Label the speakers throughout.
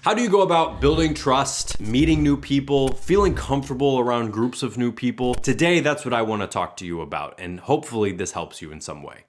Speaker 1: How do you go about building trust, meeting new people, feeling comfortable around groups of new people? Today, that's what I want to talk to you about, and hopefully this helps you in some way.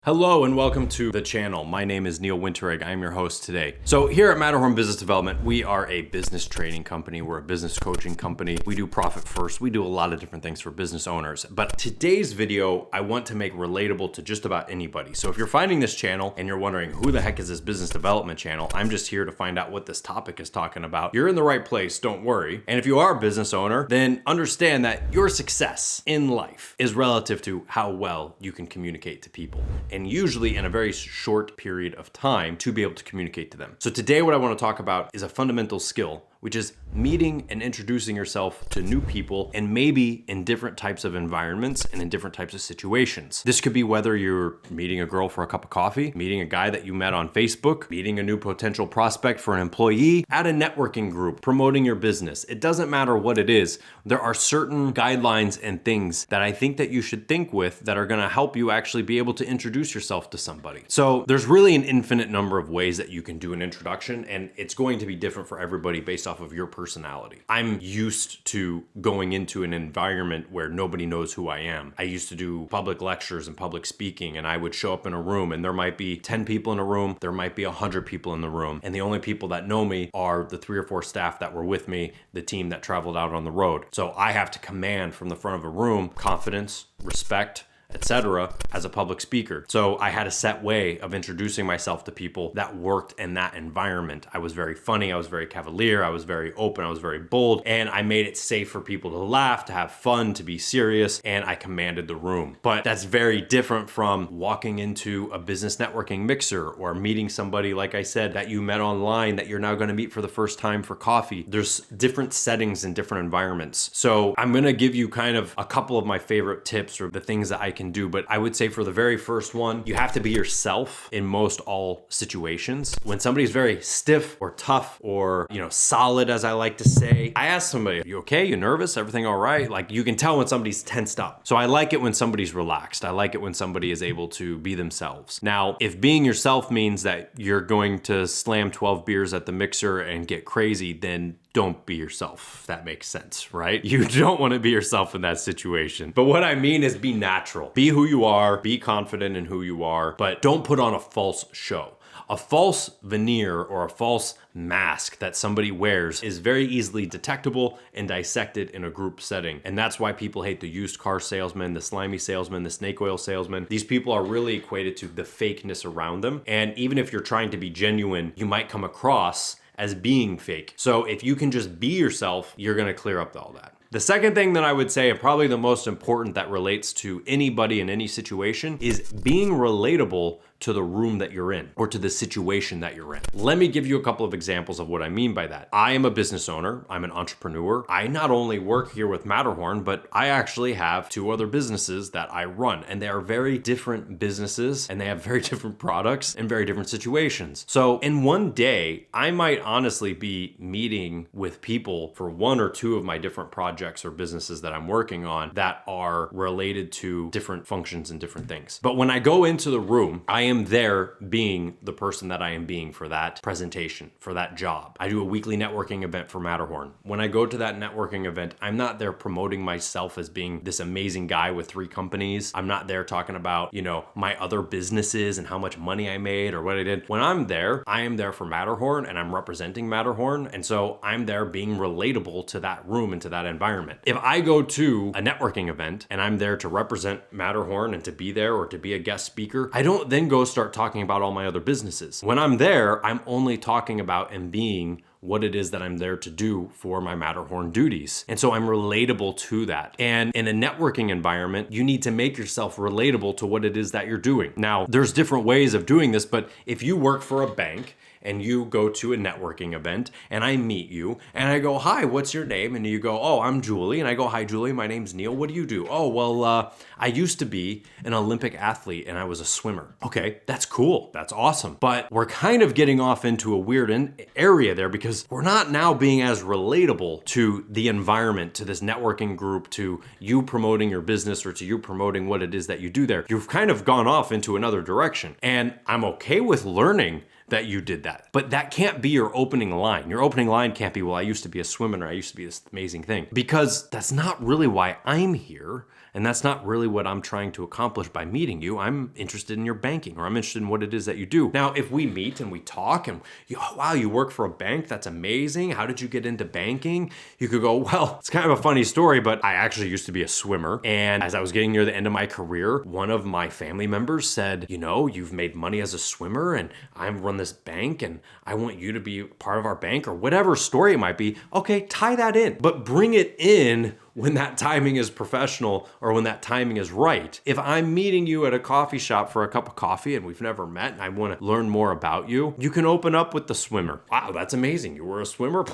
Speaker 1: Hello and welcome to the channel. My name is Neil Winteregg. I'm your host today. So here at Matterhorn Business Development, we are a business training company. We're a business coaching company. We do profit first. We do a lot of different things for business owners. But today's video, I want to make relatable to just about anybody. So if you're finding this channel and you're wondering who the heck is this business development channel, I'm just here to find out what this topic is talking about. You're in the right place, don't worry. And if you are a business owner, then understand that your success in life is relative to how well you can communicate to people. And usually in a very short period of time to be able to communicate to them. So today what I want to talk about is a fundamental skill, which is meeting and introducing yourself to new people, and maybe in different types of environments and in different types of situations. This could be whether you're meeting a girl for a cup of coffee, meeting a guy that you met on Facebook, meeting a new potential prospect for an employee, at a networking group, promoting your business. It doesn't matter what it is. There are certain guidelines and things that I think that you should think with that are going to help you actually be able to introduce yourself to somebody. So there's really an infinite number of ways that you can do an introduction, and it's going to be different for everybody based off of your personality. I'm used to going into an environment where nobody knows who I am. I used to do public lectures and public speaking, and I would show up in a room and there might be 10 people in a room, there might be 100 people in the room, and the only people that know me are the 3 or 4 staff that were with me, the team that traveled out on the road. So I have to command from the front of a room confidence, respect, etc. as a public speaker. So I had a set way of introducing myself to people that worked in that environment. I was very funny, I was very cavalier, I was very open, I was very bold, and I made it safe for people to laugh, to have fun, to be serious, and I commanded the room. But that's very different from walking into a business networking mixer or meeting somebody, like I said, that you met online that you're now going to meet for the first time for coffee. There's different settings and different environments. So I'm going to give you kind of a couple of my favorite tips or the things that I can do, but I would say for the very first one, you have to be yourself in most all situations. When somebody's very stiff or tough or, solid, as I like to say, I ask somebody, you okay? You nervous? Everything all right? Like, you can tell when somebody's tensed up. So I like it when somebody's relaxed. I like it when somebody is able to be themselves. Now, if being yourself means that you're going to slam 12 beers at the mixer and get crazy, then don't be yourself, if that makes sense, right? You don't want to be yourself in that situation. But what I mean is be natural. Be who you are, be confident in who you are, but don't put on a false show. A false veneer or a false mask that somebody wears is very easily detectable and dissected in a group setting. And that's why people hate the used car salesman, the slimy salesman, the snake oil salesman. These people are really equated to the fakeness around them. And even if you're trying to be genuine, you might come across as being fake. So if you can just be yourself, you're gonna clear up all that. The second thing that I would say, and probably the most important that relates to anybody in any situation, is being relatable to the room that you're in or to the situation that you're in. Let me give you a couple of examples of what I mean by that. I am a business owner. I'm an entrepreneur. I not only work here with Matterhorn, but I actually have 2 other businesses that I run, and they are very different businesses and they have very different products and very different situations. So in one day, I might honestly be meeting with people for 1 or 2 of my different projects or businesses that I'm working on that are related to different functions and different things. But when I go into the room, I am there being the person that I am being for that presentation, for that job. I do a weekly networking event for Matterhorn. When I go to that networking event, I'm not there promoting myself as being this amazing guy with 3 companies. I'm not there talking about, my other businesses and how much money I made or what I did. When I'm there, I am there for Matterhorn and I'm representing Matterhorn. And so I'm there being relatable to that room and to that environment. If I go to a networking event and I'm there to represent Matterhorn and to be there or to be a guest speaker, I don't then go start talking about all my other businesses. When I'm there, I'm only talking about and being what it is that I'm there to do for my Matterhorn duties. And so I'm relatable to that. And in a networking environment, you need to make yourself relatable to what it is that you're doing. Now, there's different ways of doing this, but if you work for a bank and you go to a networking event and I meet you and I go, hi, what's your name? And you go, oh, I'm Julie. And I go, hi, Julie, my name's Neil. What do you do? Oh, well, I used to be an Olympic athlete and I was a swimmer. Okay, that's cool. That's awesome. But we're kind of getting off into a weird area there because we're not now being as relatable to the environment, to this networking group, to you promoting your business or to you promoting what it is that you do there. You've kind of gone off into another direction. And I'm okay with learning that you did that. But that can't be your opening line. Your opening line can't be, well, I used to be a swimmer, or I used to be this amazing thing, because that's not really why I'm here. And that's not really what I'm trying to accomplish by meeting you. I'm interested in your banking, or I'm interested in what it is that you do. Now, if we meet and we talk and, wow, you work for a bank? That's amazing. How did you get into banking? You could go, well, it's kind of a funny story, but I actually used to be a swimmer. And as I was getting near the end of my career, one of my family members said, you've made money as a swimmer and I run this bank and I want you to be part of our bank, or whatever story it might be. Okay, tie that in, but bring it in when that timing is professional or when that timing is right. If I'm meeting you at a coffee shop for a cup of coffee and we've never met and I want to learn more about you, you can open up with the swimmer. Wow, that's amazing. You were a swimmer?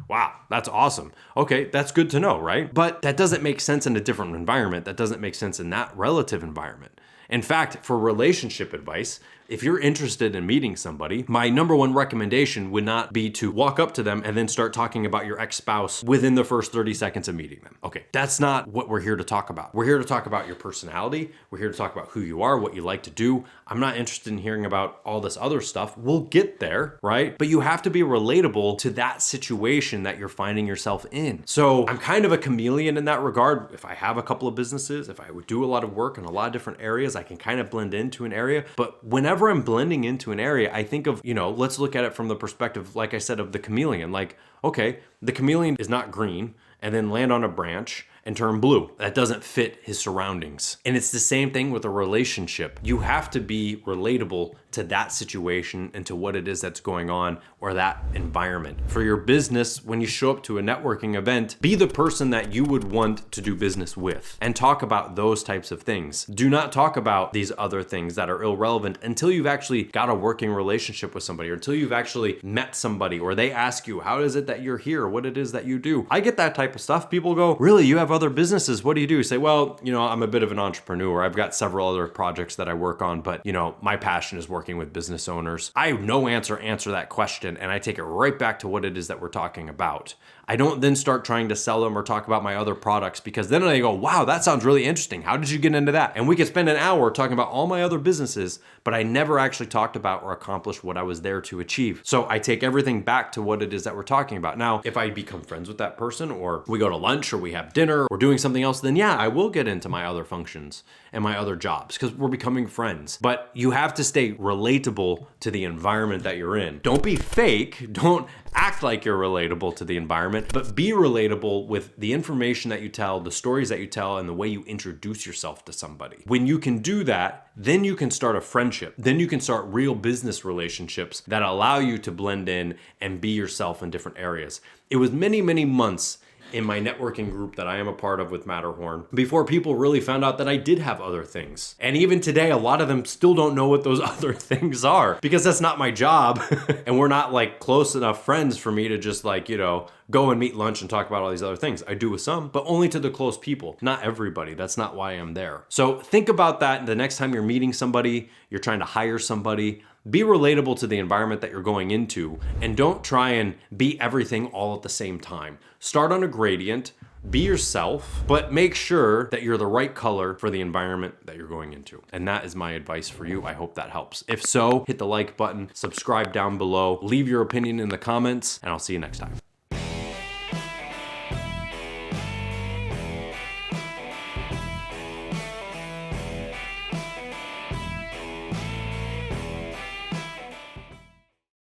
Speaker 1: Wow, that's awesome. Okay, that's good to know, right? But that doesn't make sense in a different environment. That doesn't make sense in that relative environment. In fact, for relationship advice, if you're interested in meeting somebody, my number one recommendation would not be to walk up to them and then start talking about your ex-spouse within the first 30 seconds of meeting them. Okay, that's not what we're here to talk about. We're here to talk about your personality. We're here to talk about who you are, what you like to do. I'm not interested in hearing about all this other stuff. We'll get there, right? But you have to be relatable to that situation that you're finding yourself in. So I'm kind of a chameleon in that regard. If I have a couple of businesses, if I would do a lot of work in a lot of different areas, I can kind of blend into an area. But whenever I'm blending into an area, I think of, let's look at it from the perspective, like I said, of the chameleon. Like, okay, the chameleon is not green and then land on a branch and turn blue. That doesn't fit his surroundings. And it's the same thing with a relationship. You have to be relatable to that situation and to what it is that's going on or that environment. For your business, when you show up to a networking event, be the person that you would want to do business with and talk about those types of things. Do not talk about these other things that are irrelevant until you've actually got a working relationship with somebody, or until you've actually met somebody, or they ask you, how is it that you're here? What it is that you do? I get that type of stuff. People go, really? You have other businesses? What do you do? You say, well, I'm a bit of an entrepreneur. I've got several other projects that I work on, but my passion is working with business owners. I have no answer that question, and I take it right back to what it is that we're talking about. I don't then start trying to sell them or talk about my other products, because then they go, wow, that sounds really interesting. How did you get into that? And we could spend an hour talking about all my other businesses, but I never actually talked about or accomplished what I was there to achieve. So I take everything back to what it is that we're talking about. Now, if I become friends with that person, or we go to lunch, or we have dinner, or doing something else, then yeah, I will get into my other functions and my other jobs, because we're becoming friends. But you have to stay relatable to the environment that you're in. Don't be fake. Don't act like you're relatable to the environment, but be relatable with the information that you tell, the stories that you tell, and the way you introduce yourself to somebody. When you can do that, then you can start a friendship. Then you can start real business relationships that allow you to blend in and be yourself in different areas. It was many, many months in my networking group that I am a part of with Matterhorn before people really found out that I did have other things. And even today, a lot of them still don't know what those other things are, because that's not my job. And we're not like close enough friends for me to just go and meet lunch and talk about all these other things. I do with some, but only to the close people, not everybody. That's not why I'm there. So think about that the next time you're meeting somebody, you're trying to hire somebody. Be relatable to the environment that you're going into, and don't try and be everything all at the same time. Start on a gradient, be yourself, but make sure that you're the right color for the environment that you're going into. And that is my advice for you. I hope that helps. If so, hit the like button, subscribe down below, leave your opinion in the comments, and I'll see you next time.